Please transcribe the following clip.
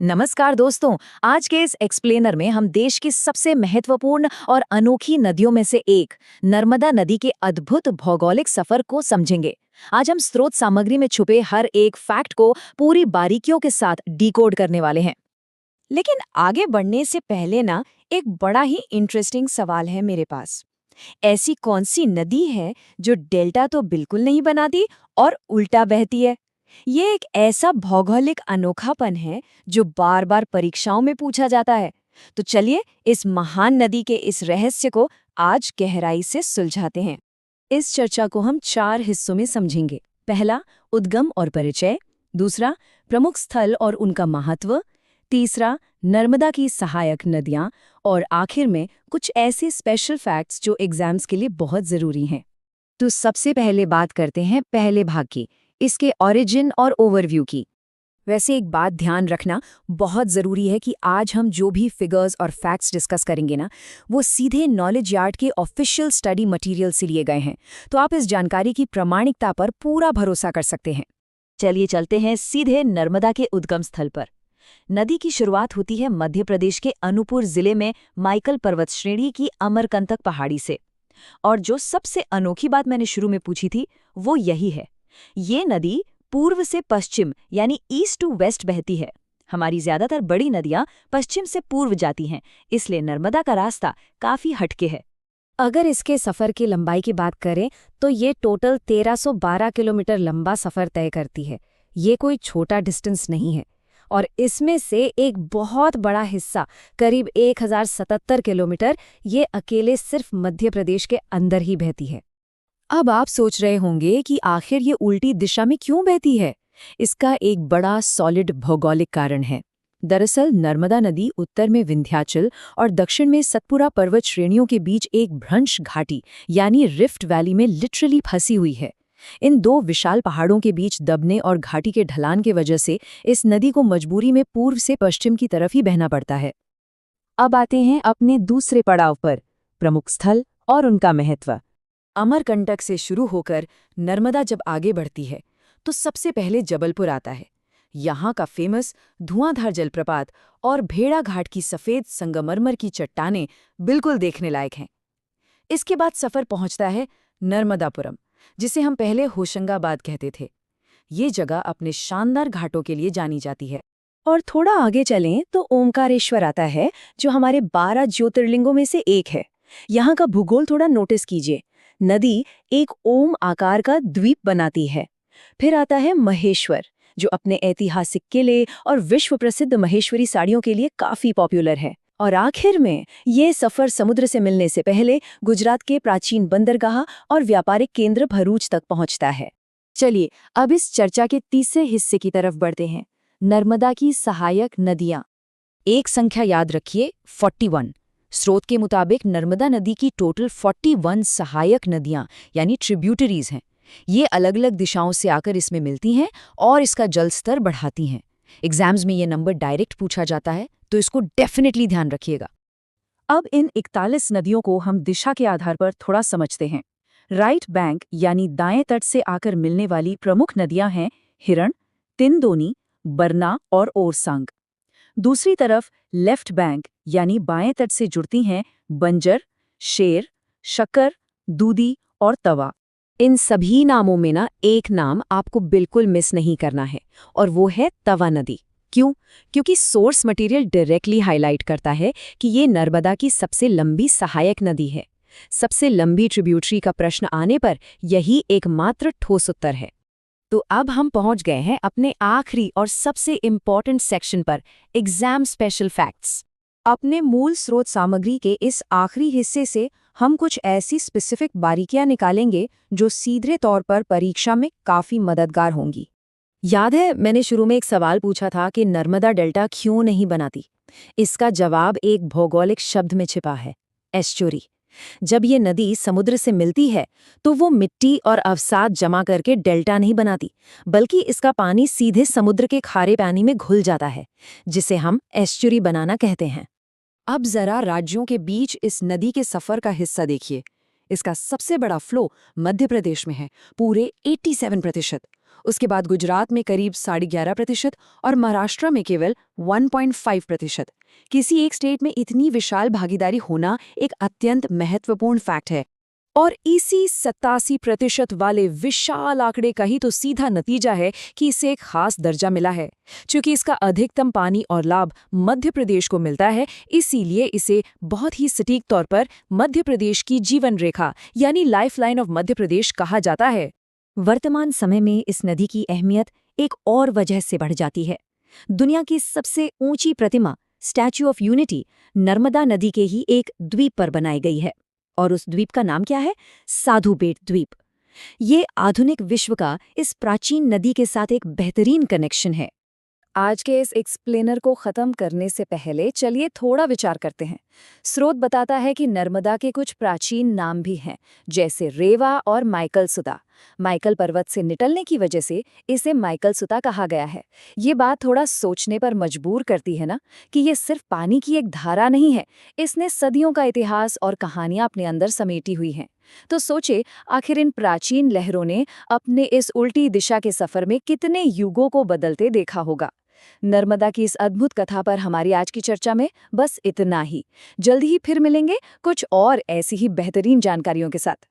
नमस्कार दोस्तों। आज के इस एक्सप्लेनर में हम देश की सबसे महत्वपूर्ण और अनोखी नदियों में से एक नर्मदा नदी के अद्भुत भौगोलिक सफर को समझेंगे। आज हम स्रोत सामग्री में छुपे हर एक फैक्ट को पूरी बारीकियों के साथ डिकोड करने वाले हैं। लेकिन आगे बढ़ने से पहले ना एक बड़ा ही इंटरेस्टिंग सवाल है मेरे पास। ऐसी कौन सी नदी है जो डेल्टा तो बिल्कुल नहीं बनाती और उल्टा बहती है? ये एक ऐसा भौगोलिक अनोखापन है जो बार बार परीक्षाओं में पूछा जाता है। तो चलिए इस महान नदी के इस रहस्य को आज गहराई से सुलझाते हैं। इस चर्चा को हम 4 हिस्सों में समझेंगे। पहला, उद्गम और परिचय। दूसरा, प्रमुख स्थल और उनका महत्व। तीसरा, नर्मदा की सहायक नदियां। और आखिर में कुछ ऐसे स्पेशल फैक्ट्स जो एग्जाम्स के लिए बहुत ज़रूरी हैं। तो सबसे पहले बात करते हैं पहले भाग की, इसके ओरिजिन और ओवरव्यू की। वैसे एक बात ध्यान रखना बहुत ज़रूरी है कि आज हम जो भी फिगर्स और फैक्ट्स डिस्कस करेंगे ना, वो सीधे नॉलेज यार्ड के ऑफिशियल स्टडी मटेरियल से लिए गए हैं। तो आप इस जानकारी की प्रामाणिकता पर पूरा भरोसा कर सकते हैं। चलिए चलते हैं सीधे नर्मदा के उद्गम स्थल पर। नदी की शुरुआत होती है मध्य प्रदेश के अनूपपुर जिले में माइकल पर्वत श्रेणी की अमरकंटक पहाड़ी से। और जो सबसे अनोखी बात मैंने शुरू में पूछी थी, वो यही है। ये नदी पूर्व से पश्चिम यानी ईस्ट टू वेस्ट बहती है। हमारी ज्यादातर बड़ी नदियां पश्चिम से पूर्व जाती हैं, इसलिए नर्मदा का रास्ता काफी हटके है। अगर इसके सफर की लंबाई की बात करें तो ये टोटल 1312 किलोमीटर लंबा सफर तय करती है। ये कोई छोटा डिस्टेंस नहीं है। और इसमें से एक बहुत बड़ा हिस्सा, करीब 1077 किलोमीटर, ये अकेले सिर्फ मध्य प्रदेश के अंदर ही बहती है। अब आप सोच रहे होंगे कि आखिर ये उल्टी दिशा में क्यों बहती है। इसका एक बड़ा सॉलिड भौगोलिक कारण है। दरअसल नर्मदा नदी उत्तर में विंध्याचल और दक्षिण में सतपुरा पर्वत श्रेणियों के बीच एक भ्रंश घाटी यानी रिफ्ट वैली में लिटरली फंसी हुई है। इन दो विशाल पहाड़ों के बीच दबने और घाटी के ढलान की वजह से इस नदी को मजबूरी में पूर्व से पश्चिम की तरफ ही बहना पड़ता है। अब आते हैं अपने दूसरे पड़ाव पर, प्रमुख स्थल और उनका महत्व। अमरकंटक से शुरू होकर नर्मदा जब आगे बढ़ती है तो सबसे पहले जबलपुर आता है। यहाँ का फेमस धुआंधार जलप्रपात और भेड़ा घाट की सफ़ेद संगमरमर की चट्टानें बिल्कुल देखने लायक हैं। इसके बाद सफ़र पहुँचता है नर्मदापुरम, जिसे हम पहले होशंगाबाद कहते थे। ये जगह अपने शानदार घाटों के लिए जानी जाती है। और थोड़ा आगे चलें तो ओमकारेश्वर आता है, जो हमारे 12 ज्योतिर्लिंगों में से एक है। यहाँ का भूगोल थोड़ा नोटिस कीजिए। नदी एक ओम आकार का द्वीप बनाती है। फिर आता है महेश्वर, जो अपने ऐतिहासिक किले और विश्व प्रसिद्ध महेश्वरी साड़ियों के लिए काफी पॉपुलर है। और आखिर में ये सफर समुद्र से मिलने से पहले गुजरात के प्राचीन बंदरगाह और व्यापारिक केंद्र भरूच तक पहुंचता है। चलिए अब इस चर्चा के तीसरे हिस्से की तरफ बढ़ते हैं, नर्मदा की सहायक नदियां। एक संख्या याद रखिए, 41। स्रोत के मुताबिक नर्मदा नदी की टोटल 41 सहायक नदियां यानी ट्रिब्यूटरीज हैं। ये अलग अलग दिशाओं से आकर इसमें मिलती हैं और इसका जल स्तर बढ़ाती हैं। एग्जाम्स में ये नंबर डायरेक्ट पूछा जाता है, तो इसको डेफिनेटली ध्यान रखिएगा। अब इन 41 नदियों को हम दिशा के आधार पर थोड़ा समझते हैं। राइट बैंक यानी दाएं तट से आकर मिलने वाली प्रमुख नदियां हैं हिरण, तिंदोनी, बरना और ओरसांग। दूसरी तरफ लेफ्ट बैंक यानी बाएं तट से जुड़ती हैं बंजर, शेर, शक्कर, दूधी और तवा। इन सभी नामों में ना एक नाम आपको बिल्कुल मिस नहीं करना है, और वो है तवा नदी। क्यों? क्योंकि सोर्स मटेरियल डायरेक्टली हाईलाइट करता है कि ये नर्मदा की सबसे लंबी सहायक नदी है। सबसे लंबी ट्रिब्यूटरी का प्रश्न आने पर यही एकमात्र ठोस उत्तर है। तो अब हम पहुंच गए हैं अपने आखिरी और सबसे इम्पॉर्टेंट सेक्शन पर, एग्जाम स्पेशल फैक्ट्स। अपने मूल स्रोत सामग्री के इस आखिरी हिस्से से हम कुछ ऐसी स्पेसिफिक बारीकियां निकालेंगे जो सीधे तौर पर परीक्षा में काफी मददगार होंगी। याद है मैंने शुरू में एक सवाल पूछा था कि नर्मदा डेल्टा क्यों नहीं बनाती? इसका जवाब एक भौगोलिक शब्द में छिपा है, एस्चुरी। जब ये नदी समुद्र से मिलती है तो वो मिट्टी और अवसाद जमा करके डेल्टा नहीं बनाती, बल्कि इसका पानी सीधे समुद्र के खारे पानी में घुल जाता है, जिसे हम एस्चुरी बनाना कहते हैं। अब जरा राज्यों के बीच इस नदी के सफर का हिस्सा देखिए। इसका सबसे बड़ा फ्लो मध्य प्रदेश में है, पूरे 87%। उसके बाद गुजरात में करीब 11.5% और महाराष्ट्र में केवल 1.5%। किसी एक स्टेट में इतनी विशाल भागीदारी होना एक अत्यंत महत्वपूर्ण फैक्ट है। और इसी 87% वाले विशाल आंकड़े का ही तो सीधा नतीजा है कि इसे एक खास दर्जा मिला है। चूंकि इसका अधिकतम पानी और लाभ मध्य प्रदेश को मिलता है, इसीलिए इसे बहुत ही सटीक तौर पर मध्य प्रदेश की जीवन रेखा यानी लाइफलाइन ऑफ मध्य प्रदेश कहा जाता है। वर्तमान समय में इस नदी की अहमियत एक और वजह से बढ़ जाती है। दुनिया की सबसे ऊंची प्रतिमा स्टैच्यू ऑफ यूनिटी नर्मदा नदी के ही एक द्वीप पर बनाई गई है, और उस द्वीप का नाम क्या है? साधु बेट द्वीप। ये आधुनिक विश्व का इस प्राचीन नदी के साथ एक बेहतरीन कनेक्शन है। आज के इस एक्सप्लेनर को खत्म करने से पहले चलिए थोड़ा विचार करते हैं। स्रोत बताता है कि नर्मदा के कुछ प्राचीन नाम भी हैं, जैसे रेवा और माइकल सुता। माइकल पर्वत से निकलने की वजह से इसे माइकल सुता कहा गया है। ये बात थोड़ा सोचने पर मजबूर करती है ना, कि ये सिर्फ पानी की एक धारा नहीं है, इसने सदियों का इतिहास और कहानियां अपने अंदर समेटी हुई हैं। तो सोचे, आखिर इन प्राचीन लहरों ने अपने इस उल्टी दिशा के सफर में कितने युगों को बदलते देखा होगा। नर्मदा की इस अद्भुत कथा पर हमारी आज की चर्चा में बस इतना ही। जल्दी ही फिर मिलेंगे कुछ और ऐसी ही बेहतरीन जानकारियों के साथ।